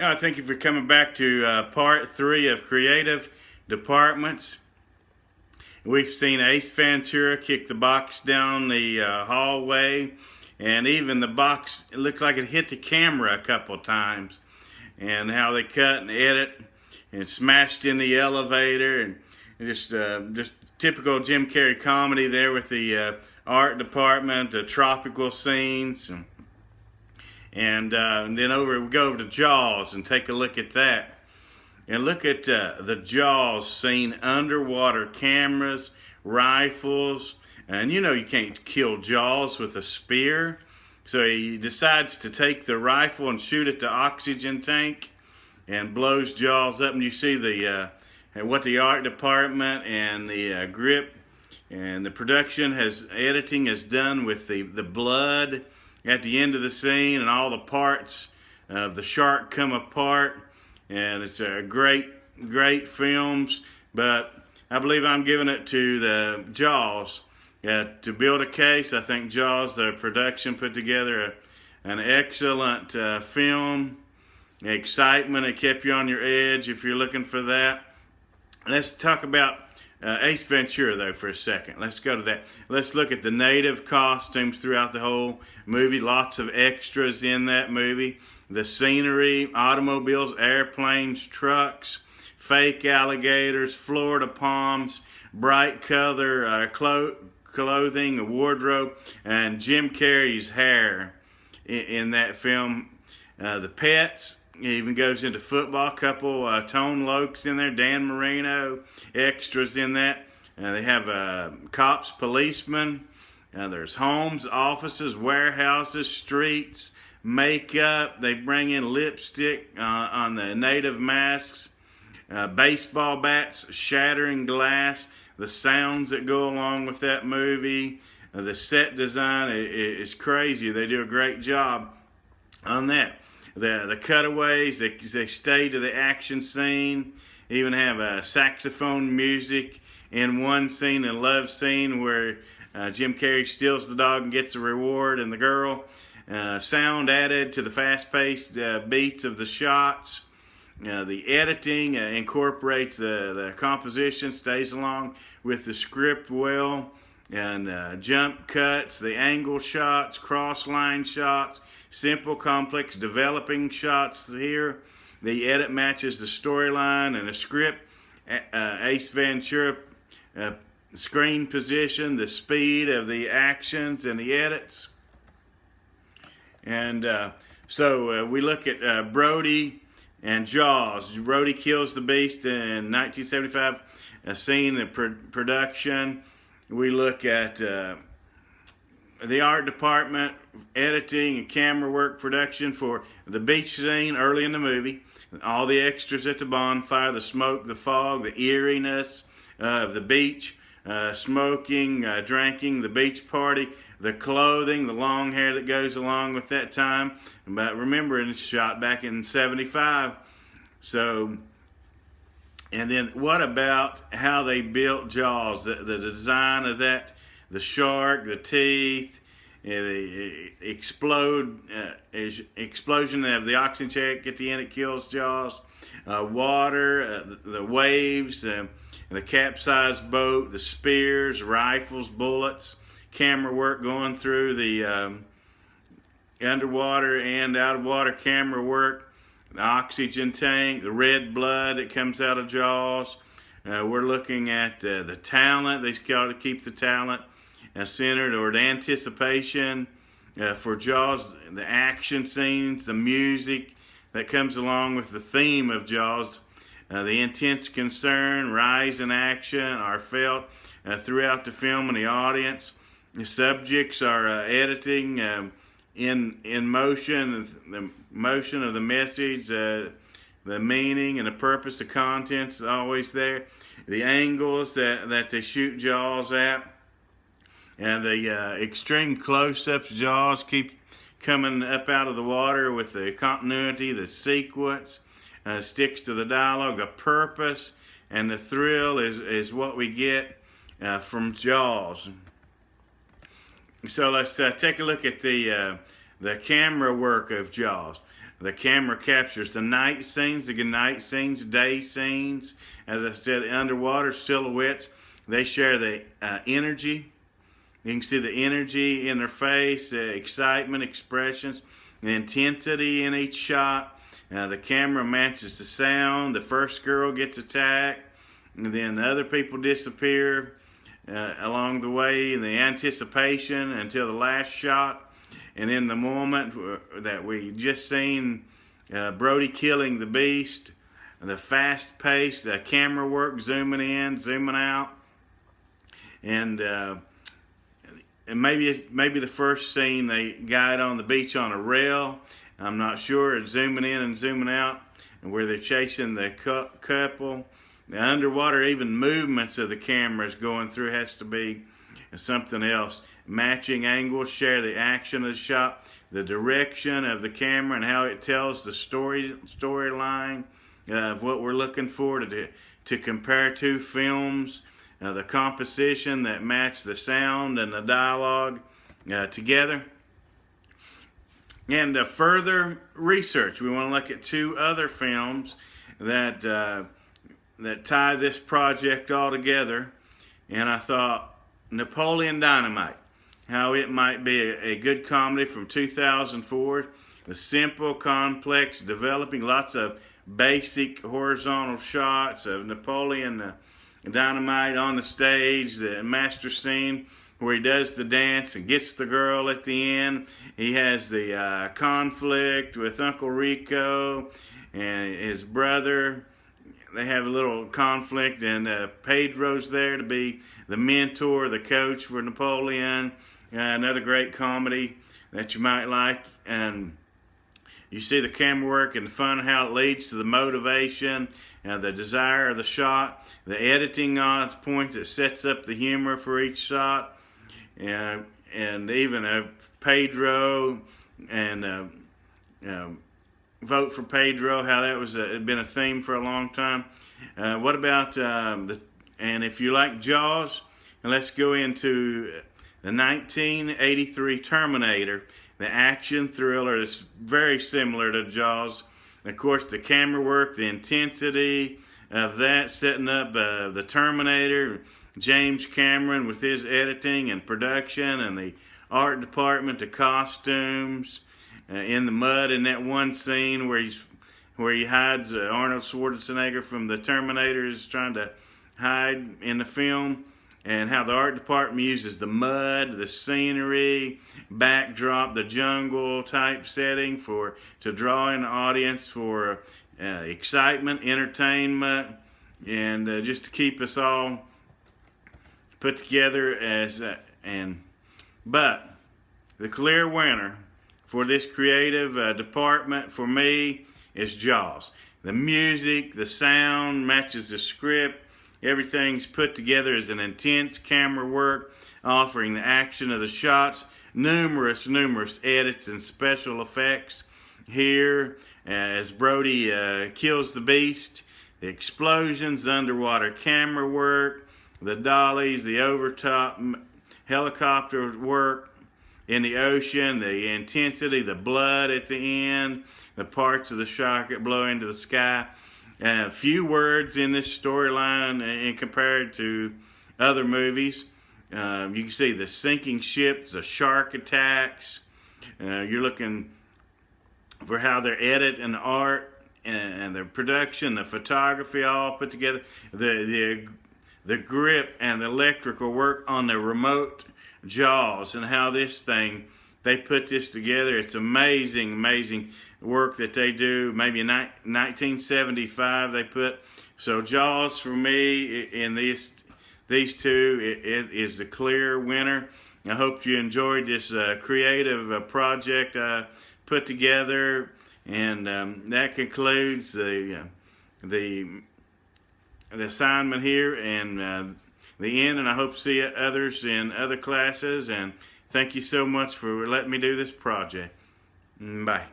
Thank you for coming back to part 3 of creative departments. We've seen Ace Ventura kick the box down the hallway, and even the box looked like it hit the camera a couple times, and how they cut and edit and smashed in the elevator, and just typical Jim Carrey comedy there with the art department, the tropical scenes. And then we go over to Jaws and take a look at that. And look at the Jaws scene, underwater cameras, rifles. And you can't kill Jaws with a spear. So he decides to take the rifle and shoot at the oxygen tank and blows Jaws up. And you see what the art department and the grip and the production editing has done with the blood at the end of the scene, and all the parts of the shark come apart, and it's a great films. But I believe I'm giving it to the Jaws to build a case. I think Jaws, the production, put together an excellent film. Excitement, it kept you on your edge if you're looking for that. Let's talk about Ace Ventura, though, for a second. Let's go to that. Let's look at the native costumes throughout the whole movie. Lots of extras in that movie. The scenery, automobiles, airplanes, trucks, fake alligators, Florida palms, bright color clothing, a wardrobe, and Jim Carrey's hair in that film. The pets. It even goes into football. Couple Tone Lokes in there, Dan Marino, extras in that. They have cops, policemen. There's homes, offices, warehouses, streets, makeup. They bring in lipstick on the native masks, baseball bats, shattering glass, the sounds that go along with that movie. The set design is crazy. They do a great job on that. The cutaways, they stay to the action scene. Even have saxophone music in one scene, a love scene where Jim Carrey steals the dog and gets a reward, and the girl. Sound added to the fast-paced beats of the shots. The editing incorporates the composition, stays along with the script well, and jump cuts, the angle shots, cross-line shots, simple, complex, developing shots here. The edit matches the storyline and the script. Ace Ventura screen position, the speed of the actions and the edits. And so we look at Brody and Jaws. Brody kills the beast in 1975, a scene in production. We look at the art department, editing and camera work production for the beach scene early in the movie. All the extras at the bonfire, the smoke, the fog, the eeriness of the beach, smoking, drinking, the beach party, the clothing, the long hair that goes along with that time. But remember, it's shot back in 75. So, and then what about how they built Jaws, the design of that, the shark, the teeth, the explosion of the oxygen tank at the end, it kills Jaws, water, the waves, the capsized boat, the spears, rifles, bullets, camera work going through the underwater and out of water camera work, the oxygen tank, the red blood that comes out of Jaws. We're looking at the talent. They got to keep the talent centered, or the anticipation for Jaws, the action scenes, the music that comes along with the theme of Jaws. The intense concern, rise in action are felt throughout the film and the audience. The subjects are editing in motion, the motion of the message, the meaning and the purpose, the contents is always there. The angles that they shoot Jaws at, and the extreme close-ups. Jaws keep coming up out of the water with the continuity, the sequence, sticks to the dialogue, the purpose, and the thrill is what we get from Jaws. So let's take a look at the camera work of Jaws. The camera captures the night scenes, the night scenes, day scenes. As I said, underwater silhouettes. They share the energy. You can see the energy in their face, excitement, expressions, the intensity in each shot. The camera matches the sound. The first girl gets attacked, and then other people disappear along the way, the anticipation until the last shot. And in the moment that we just seen Brody killing the beast, the fast pace, the camera work, zooming in, zooming out, and maybe the first scene they got on the beach on a rail. I'm not sure. It's zooming in and zooming out, and where they're chasing the couple. The underwater, even movements of the cameras going through has to be something else. Matching angles share the action of the shot, the direction of the camera, and how it tells the storyline of what we're looking for to compare two films. The composition that match the sound and the dialogue together. And further research, we want to look at two other films that tie this project all together. And I thought Napoleon Dynamite, how it might be a good comedy from 2004. The simple, complex, developing lots of basic horizontal shots of Napoleon Dynamite on the stage, the master scene where he does the dance and gets the girl at the end. He has the conflict with Uncle Rico and his brother. They have a little conflict, and Pedro's there to be the mentor, the coach for Napoleon. Another great comedy that you might like. And you see the camera work and the fun, how it leads to the motivation, the desire of the shot, the editing on its point that sets up the humor for each shot, and even Pedro and vote for Pedro, how that was had been a theme for a long time. What about and if you like Jaws, let's go into the 1983 Terminator, the action thriller is very similar to Jaws. Of course, the camera work, the intensity of that, setting up the Terminator, James Cameron with his editing and production, and the art department, the costumes, in the mud in that one scene where he hides Arnold Schwarzenegger from the Terminator is trying to hide in the film. And how the art department uses the mud, the scenery, backdrop, the jungle type setting to draw in the audience for excitement, entertainment, and just to keep us all put together but the clear winner for this creative department for me is Jaws. The music, the sound matches the script. Everything's put together as an intense camera work, offering the action of the shots, numerous edits and special effects here as Brody kills the beast, the explosions, the underwater camera work, the dollies, the overtop helicopter work in the ocean, the intensity, the blood at the end, the parts of the shark that blow into the sky. Few words in this storyline and compared to other movies. You can see the sinking ships, the shark attacks. You're looking for how their edit and art and the production, the photography all put together. The grip and the electrical work on the remote Jaws and how this thing, they put this together. It's amazing work that they do. Maybe in 1975 they put. So Jaws for me in these two, it is the clear winner. I hope you enjoyed this creative project I put together, and that concludes the assignment here and the end. And I hope to see others in other classes. And thank you so much for letting me do this project. Bye.